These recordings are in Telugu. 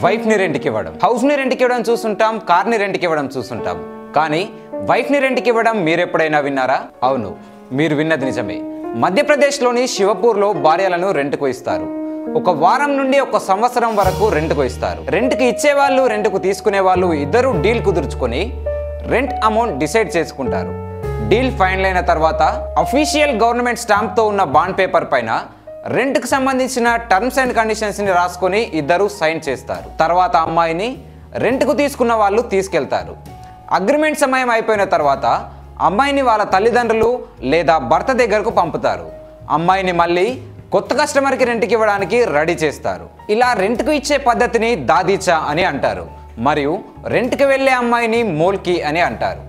వైఫ్ ని రెంట్కి ఇవ్వడం, హౌస్ ని రెంట్కి ఇవ్వడం చూస్తుంటాం, కార్ ని రెంట్కి ఇవ్వడం చూస్తుంటాం. కానీ వైఫ్ ని రెంట్కి ఇవ్వడం మీరెప్పుడైనా విన్నారా? అవును, మీరు విన్నది నిజమే. మధ్యప్రదేశ్లోని శివపూర్లో భార్యలను రెంట్కు ఇస్తారు. ఒక వారం నుండి ఒక సంవత్సరం వరకు రెంట్కు ఇస్తారు. రెంట్కి ఇచ్చేవాళ్ళు, రెంట్కు తీసుకునే వాళ్ళు ఇద్దరు డీల్ కుదుర్చుకొని రెంట్ అమౌంట్ డిసైడ్ చేసుకుంటారు. డీల్ ఫైనల్ అయిన తర్వాత అఫీషియల్ గవర్నమెంట్ స్టాంప్తో ఉన్న బాండ్ పేపర్ పైన రెంట్కి సంబంధించిన టర్మ్స్ అండ్ కండిషన్స్ని రాసుకొని ఇద్దరు సైన్ చేస్తారు. తర్వాత అమ్మాయిని రెంట్కు తీసుకున్న వాళ్ళు తీసుకెళ్తారు. అగ్రిమెంట్ సమయం అయిపోయిన తర్వాత అమ్మాయిని వాళ్ళ తల్లిదండ్రులు లేదా భర్త దగ్గరకు పంపుతారు. అమ్మాయిని మళ్ళీ కొత్త కస్టమర్కి రెంట్కి ఇవ్వడానికి రెడీ చేస్తారు. ఇలా రెంట్కు ఇచ్చే పద్ధతిని దాదీచా అని అంటారు. మరియు రెంట్కి వెళ్ళే అమ్మాయిని మోల్కి అని అంటారు.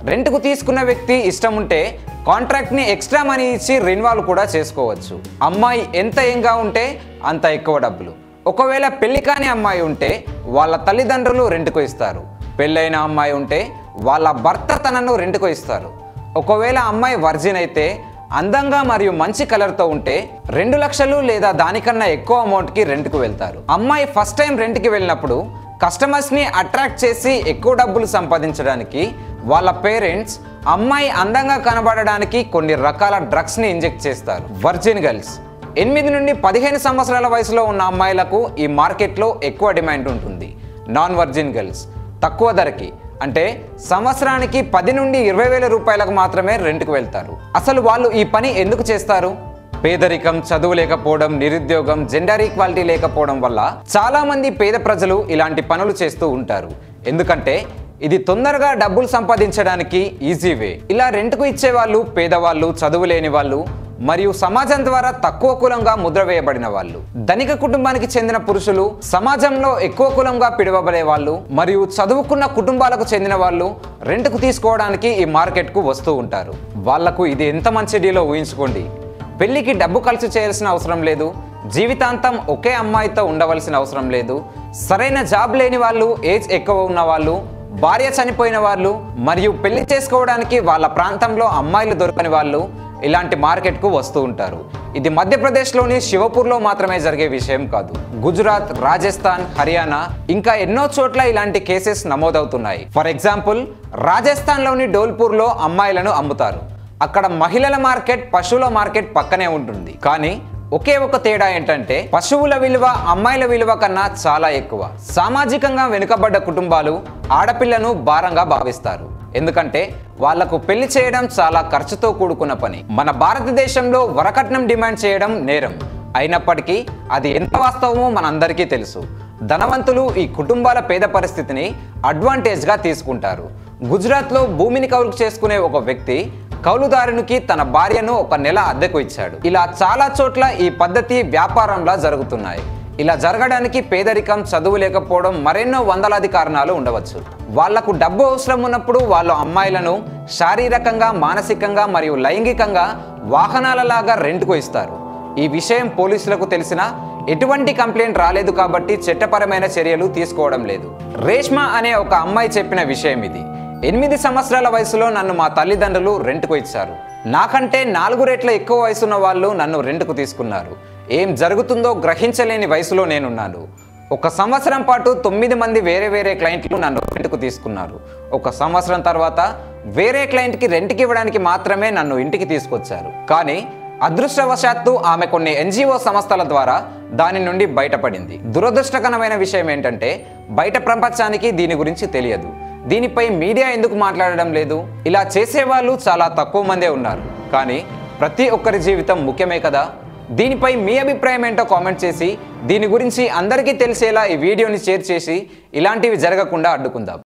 రెంట్కు తీసుకున్న వ్యక్తి ఇష్టం ఉంటే కాంట్రాక్ట్ని ఎక్స్ట్రా మనీ ఇచ్చి రెన్యువల్ కూడా చేసుకోవచ్చు. అమ్మాయి ఎంత యంగ్గా ఉంటే అంత ఎక్కువ డబ్బులు. ఒకవేళ పెళ్లి కాని అమ్మాయి ఉంటే వాళ్ళ తల్లిదండ్రులు రెంట్కు ఇస్తారు. పెళ్ళైన అమ్మాయి ఉంటే వాళ్ళ భర్త తనను రెంట్కు ఇస్తారు. ఒకవేళ అమ్మాయి వర్జిన్ అయితే అందంగా మరియు మంచి కలర్తో ఉంటే 2 లక్షలు లేదా దానికన్నా ఎక్కువ అమౌంట్కి రెంట్కు వెళ్తారు. అమ్మాయి ఫస్ట్ టైం రెంట్కి వెళ్ళినప్పుడు కస్టమర్స్ని అట్రాక్ట్ చేసి ఎక్కువ డబ్బులు సంపాదించడానికి వాళ్ళ పేరెంట్స్ అమ్మాయి అందంగా కనబడడానికి కొన్ని రకాల డ్రగ్స్ని ఇంజెక్ట్ చేస్తారు. వర్జిన్ గర్ల్స్ 8 నుండి 15 సంవత్సరాల వయసులో ఉన్న అమ్మాయిలకు ఈ మార్కెట్లో ఎక్కువ డిమాండ్ ఉంటుంది. నాన్ వర్జిన్ గర్ల్స్ తక్కువ ధరకి, అంటే సంవత్సరానికి 10 నుండి 20 వేల రూపాయలకు మాత్రమే రెంట్కు వెళ్తారు. అసలు వాళ్ళు ఈ పని ఎందుకు చేస్తారు? పేదరికం, చదువు లేకపోవడం, నిరుద్యోగం, జెండర్ ఈక్వాలిటీ లేకపోవడం వల్ల చాలా మంది పేద ప్రజలు ఇలాంటి పనులు చేస్తూ ఉంటారు. ఎందుకంటే ఇది తొందరగా డబ్బులు సంపాదించడానికి ఈజీ వే. ఇలా రెంట్కు ఇచ్చేవాళ్ళు పేదవాళ్ళు, చదువు లేని వాళ్ళు మరియు సమాజం ద్వారా తక్కువ కులంగా ముద్ర వేయబడిన వాళ్ళు. ధనిక కుటుంబానికి చెందిన పురుషులు సమాజంలో ఎక్కువ కులంగా పిలువబడే వాళ్ళు మరియు చదువుకున్న కుటుంబాలకు చెందిన వాళ్ళు రెంట్కు తీసుకోవడానికి ఈ మార్కెట్కు వస్తూ ఉంటారు. వాళ్లకు ఇది ఎంత మంచి డీలో ఊహించుకోండి. పెళ్లికి డబ్బు ఖర్చు చేయాల్సిన అవసరం లేదు, జీవితాంతం ఒకే అమ్మాయితో ఉండవలసిన అవసరం లేదు, సరైన జాబ్ లేని వాళ్ళు, ఏజ్ ఎక్కువ ఉన్న వాళ్ళు, భార్య చనిపోయిన వాళ్ళు మరియు పెళ్లి చేసుకోవడానికి వాళ్ళ ప్రాంతంలో అమ్మాయిలు దొరకని వాళ్ళు ఇలాంటి మార్కెట్కు వస్తూ ఉంటారు. ఇది మధ్యప్రదేశ్లోని శివపూర్లో మాత్రమే జరిగే విషయం కాదు. గుజరాత్, రాజస్థాన్, హర్యానా ఇంకా ఎన్నో చోట్ల ఇలాంటి కేసెస్ నమోదవుతున్నాయి. ఫర్ ఎగ్జాంపుల్, రాజస్థాన్లోని డోల్పూర్లో అమ్మాయిలను అమ్ముతారు. అక్కడ మహిళల మార్కెట్, పశువుల మార్కెట్ పక్కనే ఉంటుంది. కానీ ఒకే ఒక తేడా ఏంటంటే పశువుల విలువ అమ్మాయిల విలువ కన్నా చాలా ఎక్కువ. సామాజికంగా వెనుకబడ్డ కుటుంబాలు ఆడపిల్లను భారంగా భావిస్తారు. ఎందుకంటే వాళ్లకు పెళ్లి చేయడం చాలా ఖర్చుతో కూడుకున్న పని. మన భారతదేశంలో వరకట్నం డిమాండ్ చేయడం నేరం. అయినప్పటికీ అది ఎంత వాస్తవమో మనందరికీ తెలుసు. ధనవంతులు ఈ కుటుంబాల పేద పరిస్థితిని అడ్వాంటేజ్గా తీసుకుంటారు. గుజరాత్లో భూమిని కౌలుకు చేసుకునే ఒక వ్యక్తి కౌలుదారునికి తన భార్యను 1 నెల అద్దెకు ఇచ్చాడు. ఇలా చాలా చోట్ల ఈ పద్ధతి వ్యాపారంలా జరుగుతున్నాయి. ఇలా జరగడానికి పేదరికం, చదువు లేకపోవడం, మరెన్నో వందలాది కారణాలు ఉండవచ్చు. వాళ్లకు డబ్బు అవసరం ఉన్నప్పుడు వాళ్ళు అమ్మాయిలను శారీరకంగా, మానసికంగా మరియు లైంగికంగా వాహనాలలాగా రెంట్కు ఇస్తారు. ఈ విషయం పోలీసులకు తెలిసినా ఎటువంటి కంప్లైంట్ రాలేదు కాబట్టి చట్టపరమైన చర్యలు తీసుకోవడం లేదు. రేష్మా అనే ఒక అమ్మాయి చెప్పిన విషయం ఇది. 8 సంవత్సరాల వయసులో నన్ను మా తల్లిదండ్రులు రెంట్కు ఇచ్చారు. నాకంటే 4 రెట్ల ఎక్కువ వయసున్న వాళ్ళు నన్ను రెంట్కు తీసుకున్నారు. ఏం జరుగుతుందో గ్రహించలేని వయసులో నేనున్నాను. 1 సంవత్సరం పాటు 9 మంది వేరే క్లయింట్లు నన్ను రెంట్కు తీసుకున్నారు. 1 సంవత్సరం తర్వాత వేరే క్లయింట్కి రెంట్కి ఇవ్వడానికి మాత్రమే నన్ను ఇంటికి తీసుకొచ్చారు. కానీ అదృష్టవశాత్తు ఆమె కొన్ని NGO సంస్థల ద్వారా దాని నుండి బయటపడింది. దురదృష్టకరమైన విషయం ఏంటంటే బయట ప్రపంచానికి దీని గురించి తెలియదు. దీనిపై మీడియా ఎందుకు మాట్లాడడం లేదు? ఇలా చేసేవాళ్ళు చాలా తక్కువ మందే ఉన్నారు. కానీ ప్రతి ఒక్కరి జీవితం ముఖ్యమే కదా. దీనిపై మీ అభిప్రాయం ఏంటో కామెంట్ చేసి దీని గురించి అందరికీ తెలిసేలా ఈ వీడియోని షేర్ చేసి ఇలాంటివి జరగకుండా అడ్డుకుందాం.